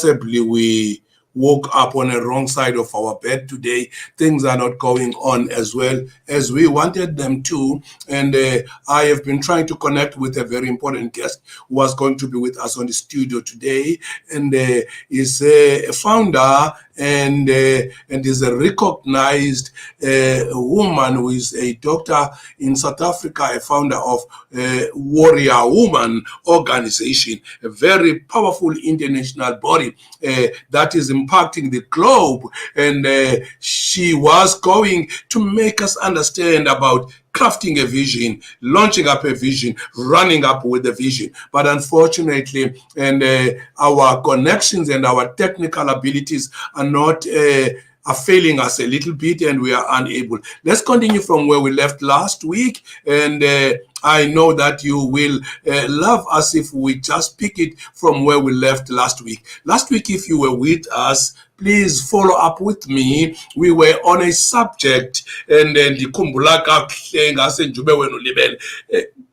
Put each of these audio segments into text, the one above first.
possibly we woke up on the wrong side of our bed today. Things are not going on as well as we wanted them to. And I have been trying to connect with a very important guest who was going to be with us on the studio today. And is a founder and is a recognized woman who is a doctor in South Africa, a founder of Warrior Woman Organization, a very powerful international body that is impacting the globe. And she was going to make us understand about crafting a vision, launching up a vision, running up with a vision. But unfortunately, and our connections and our technical abilities are not are failing us a little bit, and we are unable. Let's continue from where we left last week, and I know that you will love us if we just pick it from where we left last week. Last week, if you were with us, please follow up with me. We were on a subject, and then the kumbulaka senjube wenu libele.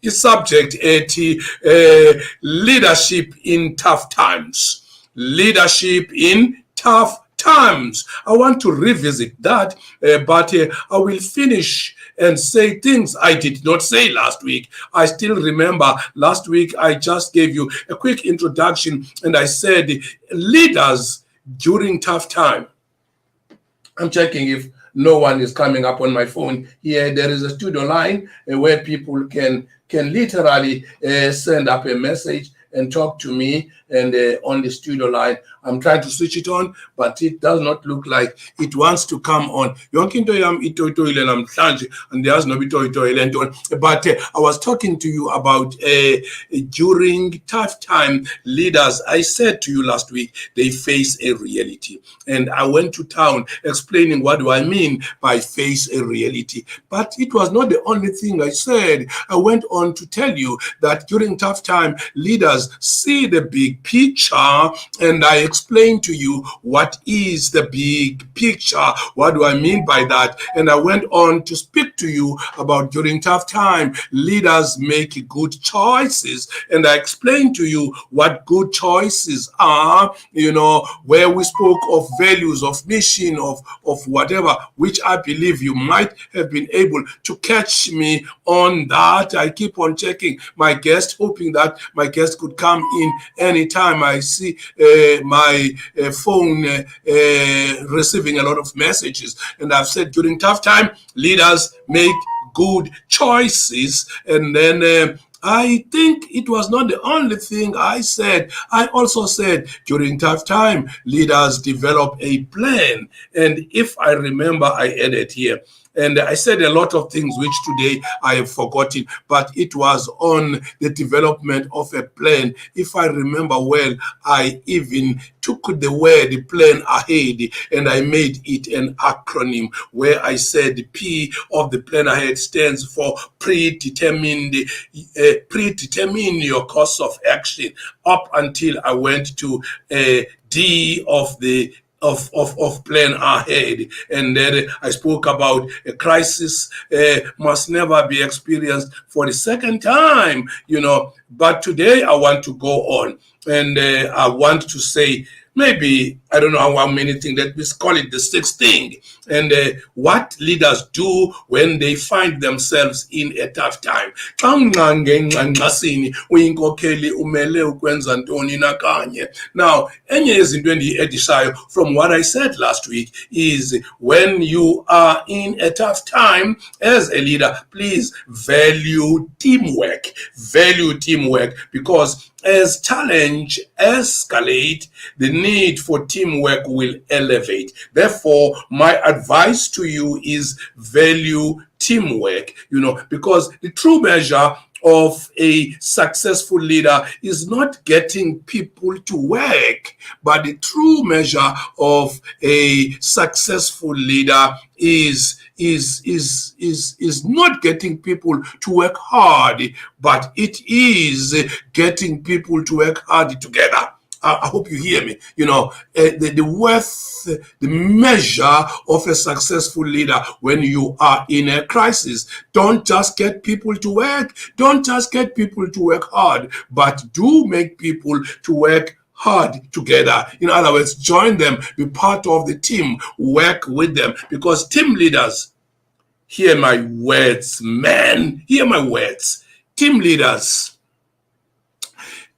The subject leadership in tough times. Leadership in tough times. I want to revisit that, but I will finish and say things I did not say last week. I still remember last week I just gave you a quick introduction, and I said leaders during tough time. I'm checking if no one is coming up on my phone here. There is a studio line where people can literally send up a message and talk to me, and on the studio line. I'm trying to switch it on, but it does not look like it wants to come on. But I was talking to you about during tough time, leaders, I said to you last week, they face a reality. And I went to town explaining what do I mean by face a reality. But it was not the only thing I said. I went on to tell you that during tough time, leaders see the big picture, and I explained to you what is the big picture. What do I mean by that? And I went on to speak to you about during tough time, leaders make good choices, and I explained to you what good choices are, where we spoke of values, of mission, of whatever, which I believe you might have been able to catch me on that. I keep on checking my guest, hoping that my guest could come in anytime. I see my phone receiving a lot of messages, and I've said during tough time, leaders make good choices. And then I think it was not the only thing I said. I also said during tough time, leaders develop a plan. And if I remember, I added here, and I said a lot of things which today I have forgotten, but it was on the development of a plan. If I remember well, I even took the word plan ahead and I made it an acronym where I said the P of the plan ahead stands for predetermine your course of action, up until I went to D of the of plan ahead. And then I spoke about a crisis must never be experienced for the second time, but today I want to go on, and I want to say, maybe, I don't know how many things, let me call it the sixth thing, and what leaders do when they find themselves in a tough time. Now, from what I said last week is when you are in a tough time as a leader, please value teamwork. Value teamwork, because as challenge escalate, the need for teamwork will elevate. Therefore, my advice to you is value teamwork, because the true measure of a successful leader is not getting people to work, but the true measure of a successful leader is not getting people to work hard, but it is getting people to work hard together. I hope you hear me. The worth, the measure of a successful leader when you are in a crisis. Don't just get people to work. Don't just get people to work hard, but do make people to work hard together. In other words, join them, be part of the team, work with them, because team leaders, hear my words, man, hear my words. Team leaders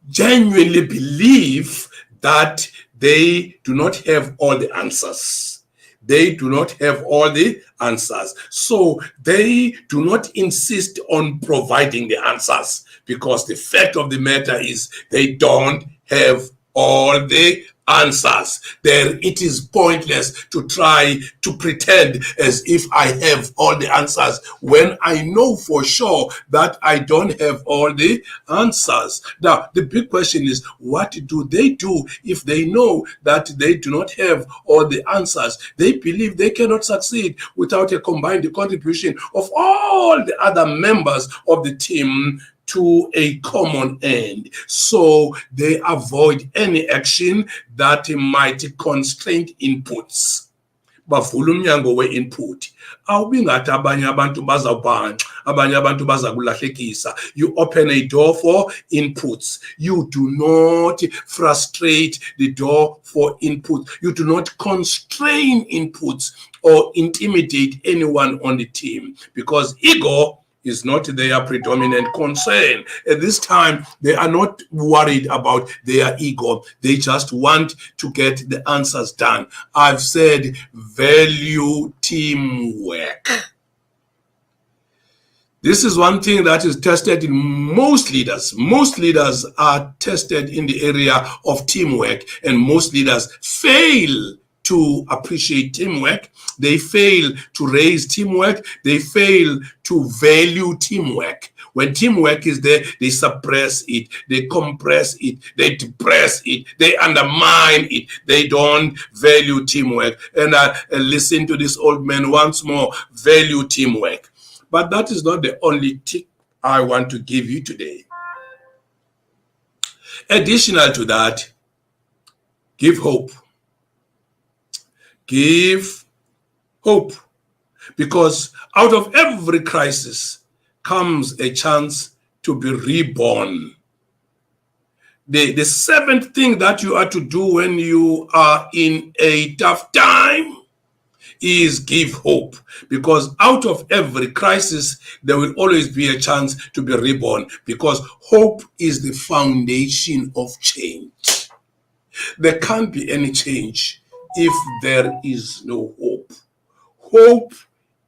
genuinely believe that they do not have all the answers. They do not have all the answers. So they do not insist on providing the answers, because the fact of the matter is they don't have all the answers. Then it is pointless to try to pretend as if I have all the answers when I know for sure that I don't have all the answers. Now, the big question is, what do they do if they know that they do not have all the answers? They believe they cannot succeed without a combined contribution of all the other members of the team to a common end. So they avoid any action that might constrain inputs. Bavula umnyango we-input. Awubi ngathi abanye abantu bazawubhanqa, abanye abantu baza kulahlekisa. You open a door for inputs. You do not frustrate the door for input. You do not constrain inputs or intimidate anyone on the team, because ego is not their predominant concern. At this time, they are not worried about their ego. They just want to get the answers done. I've said value teamwork. This is one thing that is tested in most leaders. Most leaders are tested in the area of teamwork, and most leaders fail to appreciate teamwork. They fail to raise teamwork. They fail to value teamwork. When teamwork is there, they suppress it, they compress it, they depress it, they undermine it. They don't value teamwork. And listen to this old man once more, value teamwork. But that is not the only tip I want to give you today. Additional to that, give hope. Give hope, because out of every crisis comes a chance to be reborn. The seventh thing that you are to do when you are in a tough time is give hope, because out of every crisis there will always be a chance to be reborn, because hope is the foundation of change. There can't be any change if there is no hope. Hope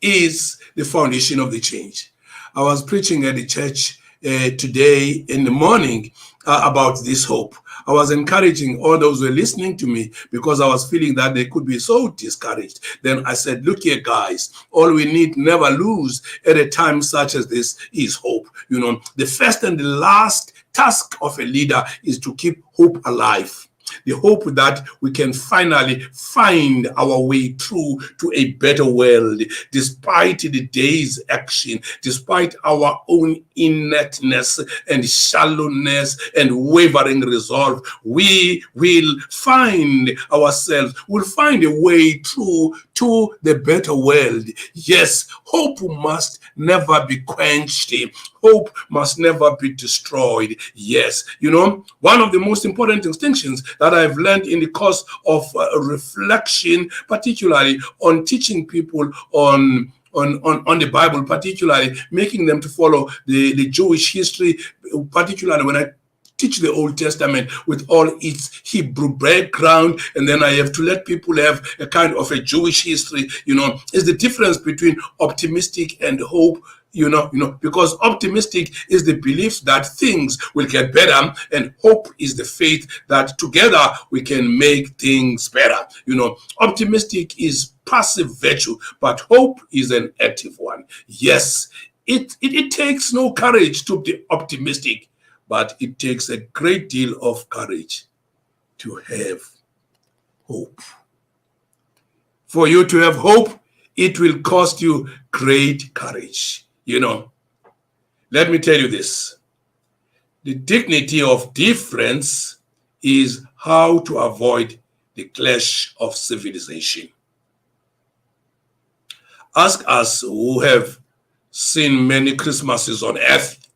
is the foundation of the change. I was preaching at the church today in the morning about this hope. I was encouraging all those who were listening to me, because I was feeling that they could be so discouraged. Then I said, look here, guys, all we need never lose at a time such as this is hope. You know, the first and the last task of a leader is to keep hope alive. The hope that we can finally find our way through to a better world, despite the day's action, despite our own inertness and shallowness and wavering resolve. We will find ourselves, we'll find a way through to the better world. Yes, hope must never be quenched. Hope must never be destroyed. Yes, you know, one of the most important distinctions that I've learned in the course of reflection, particularly on teaching people on the Bible, particularly making them to follow the Jewish history, particularly when I teach the Old Testament with all its Hebrew background, and then I have to let people have a kind of a Jewish history, you know, is the difference between optimistic and hope. You know, because optimistic is the belief that things will get better, and hope is the faith that together we can make things better. You know, optimistic is passive virtue, but hope is an active one. Yes, it takes no courage to be optimistic, but it takes a great deal of courage to have hope. For you to have hope, it will cost you great courage. You know, let me tell you this. The dignity of difference is how to avoid the clash of civilization. Ask us who have seen many Christmases on earth,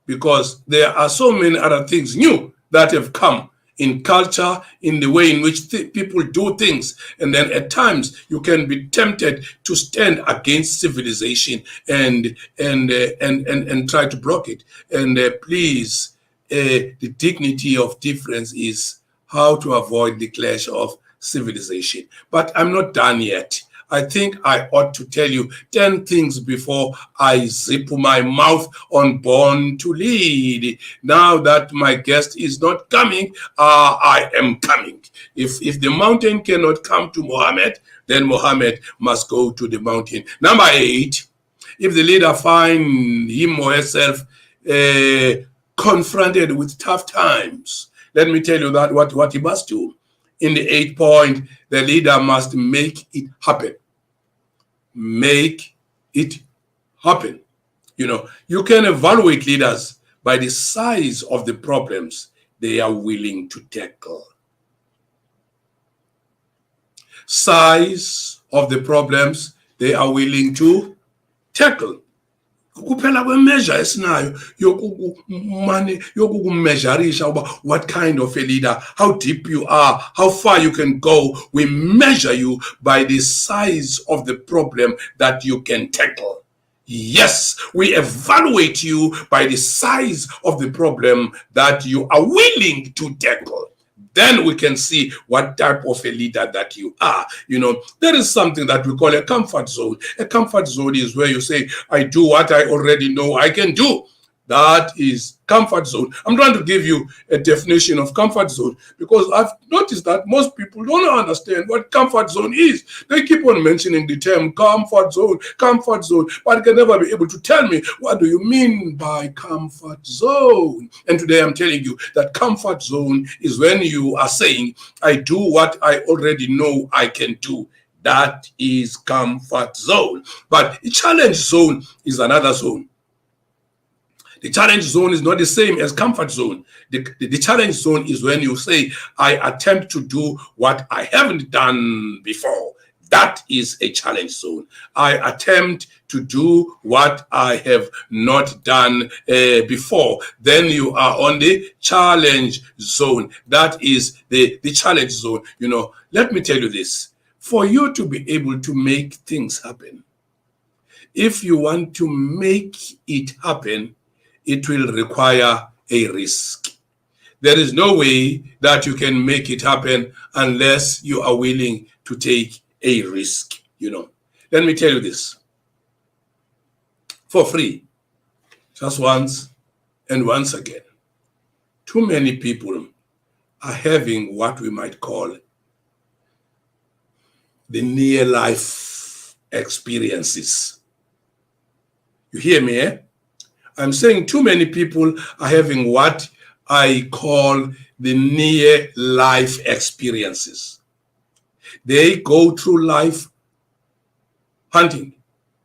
because there are so many other things new that have come in culture, in the way in which people do things. And then at times you can be tempted to stand against civilization and try to block it. And please, the dignity of difference is how to avoid the clash of civilization. But I'm not done yet. I think I ought to tell you 10 things before I zip my mouth on Born to Lead. Now that my guest is not coming, I am coming. If the mountain cannot come to Mohammed, then Mohammed must go to the mountain. Number 8, if the leader find him or herself confronted with tough times, let me tell you that what he must do. In the 8th point, the leader must make it happen. Make it happen. You know, you can evaluate leaders by the size of the problems they are willing to tackle. Size of the problems they are willing to tackle. Kuphela kwemeasure esinayo yokukumeasureisha what kind of a leader, how deep you are, how far you can go. We measure you by the size of the problem that you can tackle. Yes, we evaluate you by the size of the problem that you are willing to tackle. Then we can see what type of a leader that you are. You know, there is something that we call a comfort zone. A comfort zone is where you say, I do what I already know I can do. That is comfort zone. I'm trying to give you a definition of comfort zone because I've noticed that most people don't understand what comfort zone is. They keep on mentioning the term comfort zone, but can never be able to tell me, what do you mean by comfort zone? And today I'm telling you that comfort zone is when you are saying, I do what I already know I can do. That is comfort zone. But a challenge zone is another zone. The challenge zone is not the same as comfort zone. The challenge zone is when you say, I attempt to do what I haven't done before. That is a challenge zone. I attempt to do what I have not done before. Then you are on the challenge zone. That is the challenge zone. You know, let me tell you this. For you to be able to make things happen, if you want to make it happen, it will require a risk. There is no way that you can make it happen unless you are willing to take a risk. You know, let me tell you this. For free, just once and once again, too many people are having what we might call the near-life experiences. You hear me, eh? I'm saying too many people are having what I call the near-life experiences. They go through life hunting,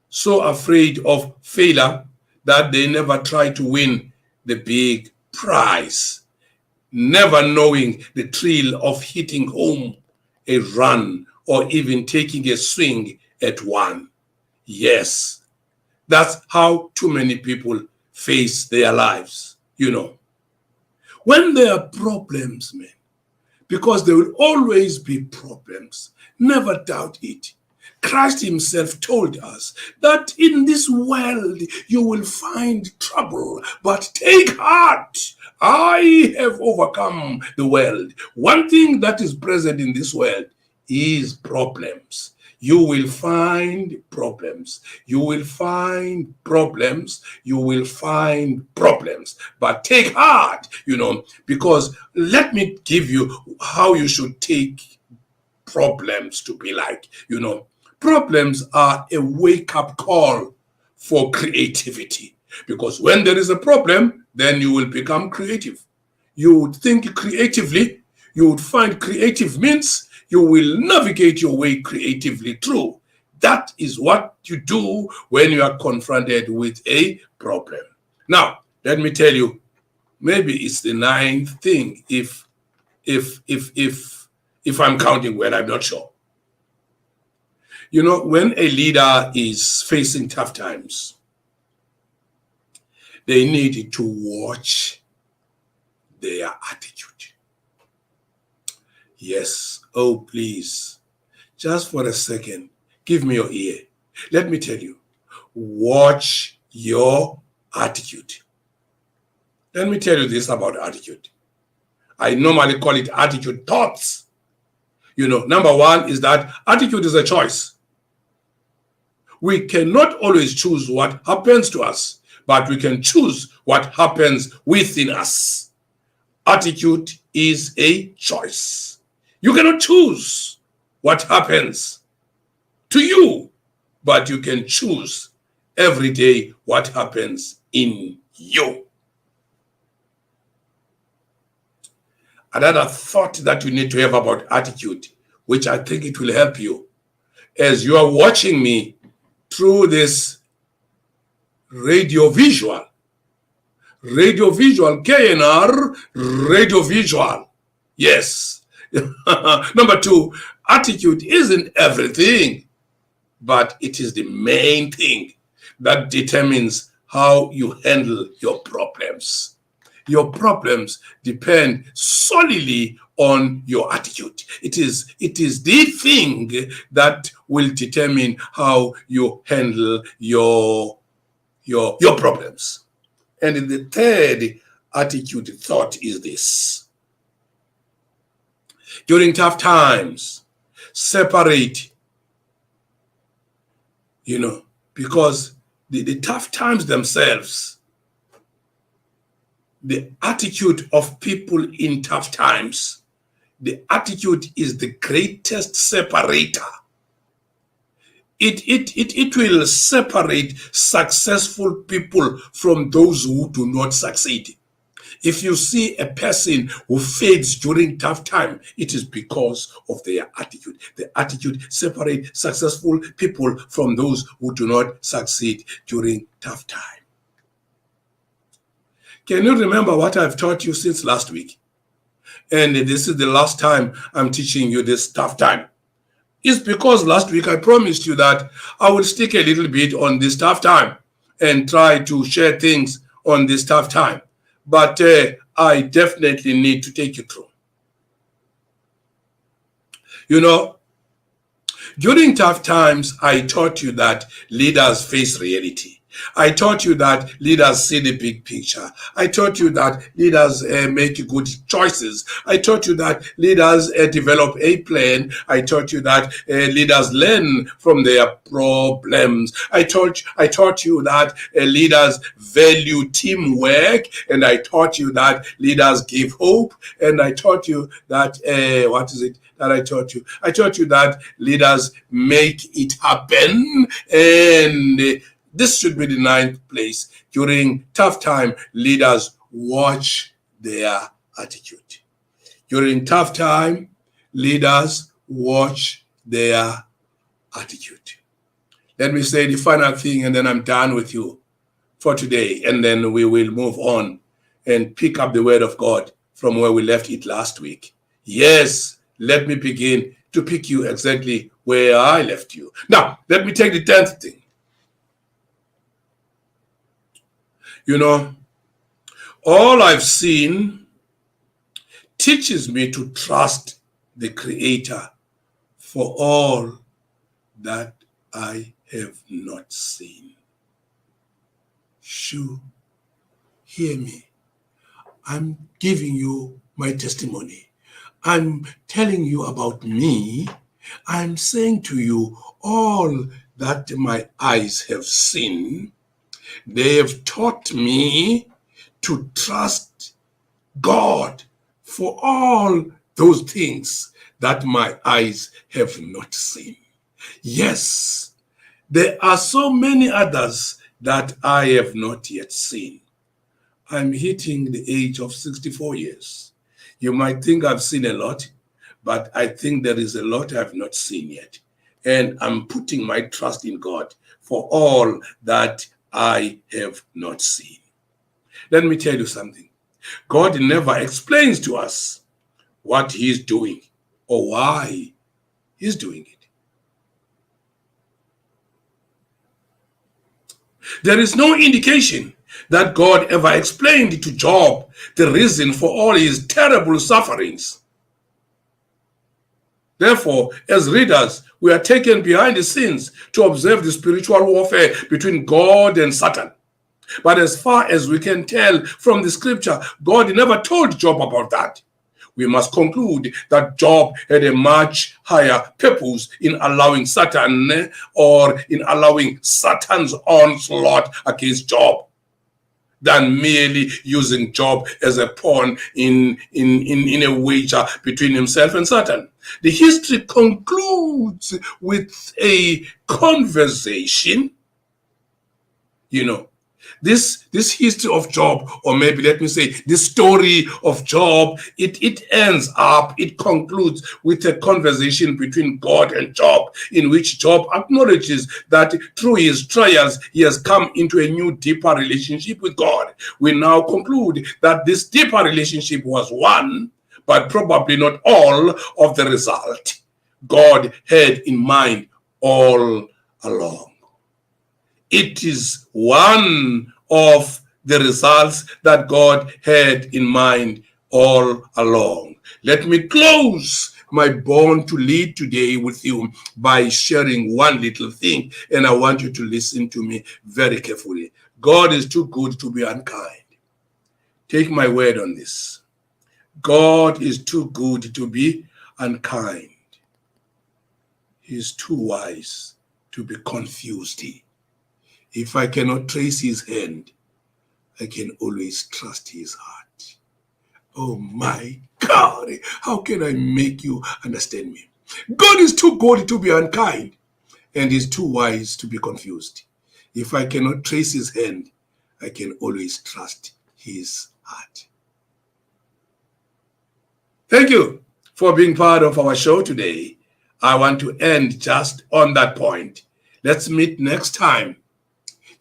so afraid of failure that they never try to win the big prize, never knowing the thrill of hitting home a run or even taking a swing at one. Yes, that's how too many people face their lives, you know. When there are problems, man, because there will always be problems, never doubt it. Christ himself told us that in this world you will find trouble, but take heart. I have overcome the world. One thing that is present in this world is problems. You will find problems. You will find problems. You will find problems. But take heart, you know, because let me give you how you should take problems to be like, you know. Problems are a wake-up call for creativity. Because when there is a problem, then you will become creative. You would think creatively. You would find creative means you will navigate your way creatively through. That is what you do when you are confronted with a problem. Now, let me tell you, maybe it's the 9th thing if I'm counting well, I'm not sure. You know, when a leader is facing tough times, they need to watch their attitude. Yes. Oh, please. Just for a second, give me your ear. Let me tell you, watch your attitude. Let me tell you this about attitude. I normally call it attitude thoughts. Number one is that attitude is a choice. We cannot always choose what happens to us, but we can choose what happens within us. Attitude is a choice. You cannot choose what happens to you, but you can choose every day what happens in you. Another thought that you need to have about attitude, which I think it will help you as you are watching me through this radio visual, KNR radio visual. Yes. Number two, attitude isn't everything, but it is the main thing that determines how you handle your problems. Your problems depend solely on your attitude. It is the thing that will determine how you handle your problems. And the third attitude thought is this: during tough times, separate, because the tough times themselves, the attitude of people in tough times, the attitude is the greatest separator. It will separate successful people from those who do not succeed. If you see a person who fades during tough time, it is because of their attitude. The attitude separates successful people from those who do not succeed during tough time. Can you remember what I've taught you since last week? And this is the last time I'm teaching you this tough time. It's because last week I promised you that I will stick a little bit on this tough time and try to share things on this tough time. But I definitely need to take you through. During tough times, I taught you that leaders face reality. I taught you that leaders see the big picture. I taught you that leaders make good choices. I taught you that leaders develop a plan. I taught you that leaders learn from their problems. I taught you that leaders value teamwork, and I taught you that leaders give hope, and I taught you that I taught you that leaders make it happen, and this should be the ninth place. During tough time, leaders watch their attitude. During tough time, leaders watch their attitude. Let me say the final thing, and then I'm done with you for today. And then we will move on and pick up the word of God from where we left it last week. Yes, let me begin to pick you exactly where I left you. Now, let me take the 10th thing. All I've seen teaches me to trust the Creator for all that I have not seen. Shoo, hear me. I'm giving you my testimony. I'm telling you about me. I'm saying to you all that my eyes have seen. They have taught me to trust God for all those things that my eyes have not seen. Yes, there are so many others that I have not yet seen. I'm hitting the age of 64 years. You might think I've seen a lot, but I think there is a lot I've not seen yet. And I'm putting my trust in God for all that I have not seen. Let me tell you something. God never explains to us what He's doing or why He's doing it. There is no indication that God ever explained to Job the reason for all his terrible sufferings. Therefore, as readers, we are taken behind the scenes to observe the spiritual warfare between God and Satan. But as far as we can tell from the scripture, God never told Job about that. We must conclude that Job had a much higher purpose in allowing Satan or in allowing Satan's onslaught against Job than merely using Job as a pawn in a wager between himself and Satan. The history concludes with a conversation. This history of Job, or maybe let me say the story of Job, it concludes with a conversation between God and Job, in which Job acknowledges that through his trials he has come into a new, deeper relationship with God. We now conclude that this deeper relationship was one, but probably not all of the result God had in mind all along. It is one of the results that God had in mind all along. Let me close my Born to Lead today with you by sharing one little thing, and I want you to listen to me very carefully. God is too good to be unkind. Take my word on this. God is too good to be unkind. He is too wise to be confused. If I cannot trace his hand, I can always trust his heart. Oh my God, how can I make you understand me? God is too good to be unkind, and is too wise to be confused. If I cannot trace his hand, I can always trust his heart. Thank you for being part of our show today. I want to end just on that point. Let's meet next time.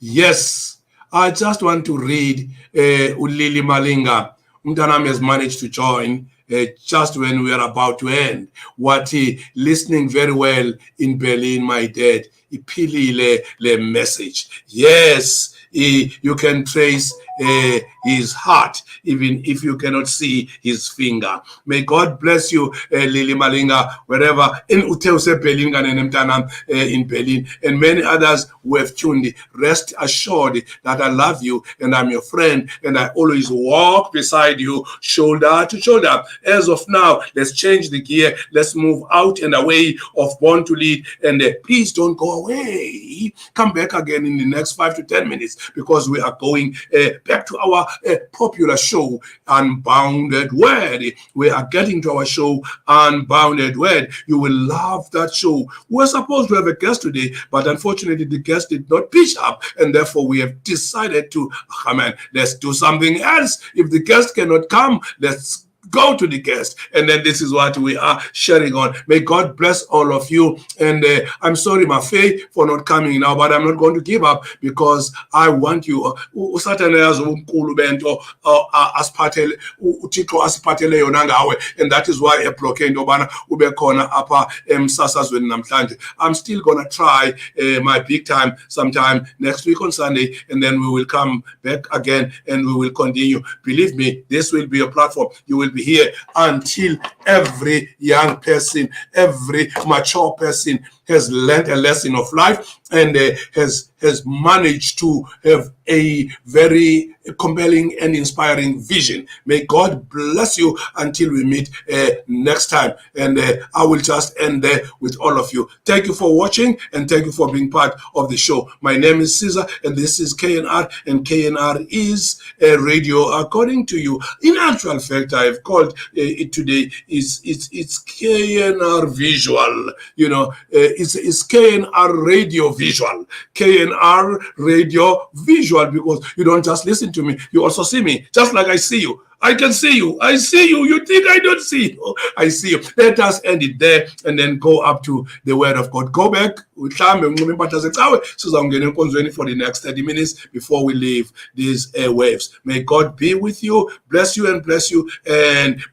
Yes, I just want to read Ulili Malinga. Umtanam has managed to join just when we are about to end. What he listening very well in Berlin, my dad. Ipilile le message. Yes, you can trace his heart, even if you cannot see his finger. May God bless you, Lili Malinga, wherever in Uteuse Berlin in Berlin, and many others who have tuned. Rest assured that I love you and I'm your friend, and I always walk beside you, shoulder to shoulder. As of now, let's change the gear. Let's move out and away of Born to Lead, and please don't go away. Come back again in the next 5 to 10 minutes, because we are going back to our popular show, Unbounded Word. We are getting to our show, Unbounded Word. You will love that show. We're supposed to have a guest today, but unfortunately the guest did not pitch up, and therefore we have decided to, let's do something else. If the guest cannot come, let's go to the guest, and then this is what we are sharing on. May God bless all of you, and I'm sorry, Mafe, for not coming now, but I'm not going to give up, because I want you. And that is why I'm still gonna try my big time sometime next week on Sunday, and then we will come back again and we will continue. Believe me, this will be a platform. You will be here until every young person, every mature person has learned a lesson of life, and has managed to have a very compelling and inspiring vision. May God bless you until we meet next time. And I will just end there with all of you. Thank you for watching, and thank you for being part of the show. My name is Caesar, and this is KNR, and KNR is a radio according to you. In actual fact, I've called it today, it's KNR Visual. It's KNR Radio Visual. KNR Radio Visual, because you don't just listen to me, you also see me, just like I see you. I can see you. I see you. You think I don't see you? I see you. Let us end it there and then go up to the Word of God. Go back. For the next 30 minutes before we leave these airwaves. May God be with you, bless you, and bless you, and bless